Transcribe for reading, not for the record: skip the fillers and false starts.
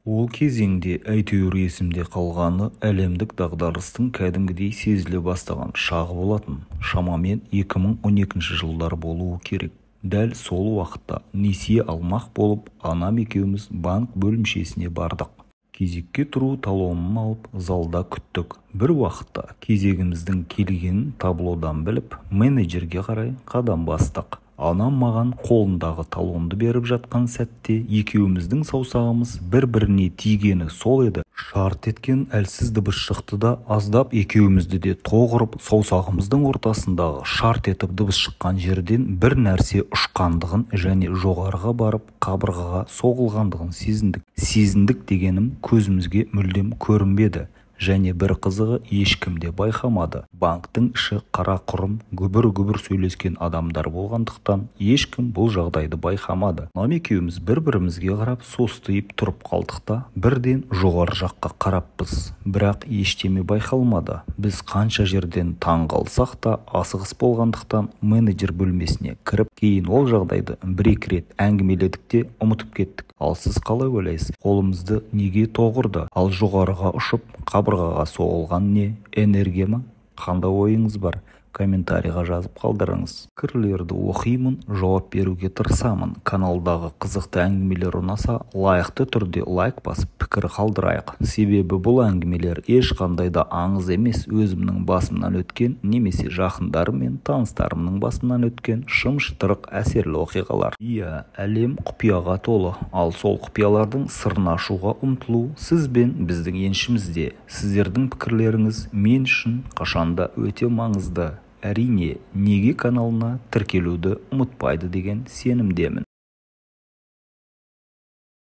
Ол кезеңде әйтеуір есімде қалғаны әлемдік дағдарыстың кәдімгідей сезіле бастаған шағы болатын. Шамамен 2012 жылдар болуы керек. Дәл сол уақытта несие алмақ болып, анам екеуміз банк бөлімшесіне бардық. Кезекке тұру талонын алып, залда күттік. Бір уақытта кезегіміздің келгенін таблодан біліп, менеджерге қарай қадам бастық. Анам маған қолындағы талонды беріп жатқан сәтте екеуміздің саусағымыз бір-біріне тигені сол еді. Шарт еткен әлсіз дыбыс шықты да, аздап екеумізді де тоғырып, саусағымыздың ортасындағы шарт етіп дыбыс шыққан жерден бір нәрсе ұшқандығын және жоғарыға барып қабырғаға соғылғандығын сезіндік. Сезіндік дегенім көзімізге мүлдем көрінбеді. Және бір қызығы ешкім де байқамады. Банктың іші қара-құрым, гүбір-гүбір сөйлескен адамдар болғандықтан ешкім бұл жағдайды байқамады. Анам екеуміз бір-бірімізге қарап состиып тұрып қалдық та, бірден жоғары жаққа қараппыз. Бірақ ештеме байқалмады. Біз қанша жерден таңғалсақ та асығыс болғандықтан менеджер бөлмесіне кіріп, кейін ол жағдайды бір-екі рет әңгімеледік те ұмытып кеттік. Ал сіз қалай ойлайсыз? Қолымызды неге тоғырды? Ал жоғарыға ұшып, қабырғаға соғылған не? Энергия ма? Қандай ойыңыз бар? Комментарийға жазып қалдырыңыз. Пікірлерді оқимын, жауап беруге тырысамын. Каналдағы қызықты әңгімелер ұнаса, лайықты түрде лайк басып пікір қалдырайық. Себебі бұл әңгімелер ешқандай да аңыз емес, өзімнің басымнан өткен, немесе жақындарым мен таныстарымның басынан өткен шым-шытырық әсерлі оқиғалар. Иә, әлем құпияға толы, ал сол құпиялардың сырын ашуға ұмтылу сіз бен біздің еншімізде. Сіздердің пікірлеріңіз мен үшін қашанда өте маңызды. Әрине, неге каналына тіркелуді ұмытпайды деген сенімдемін.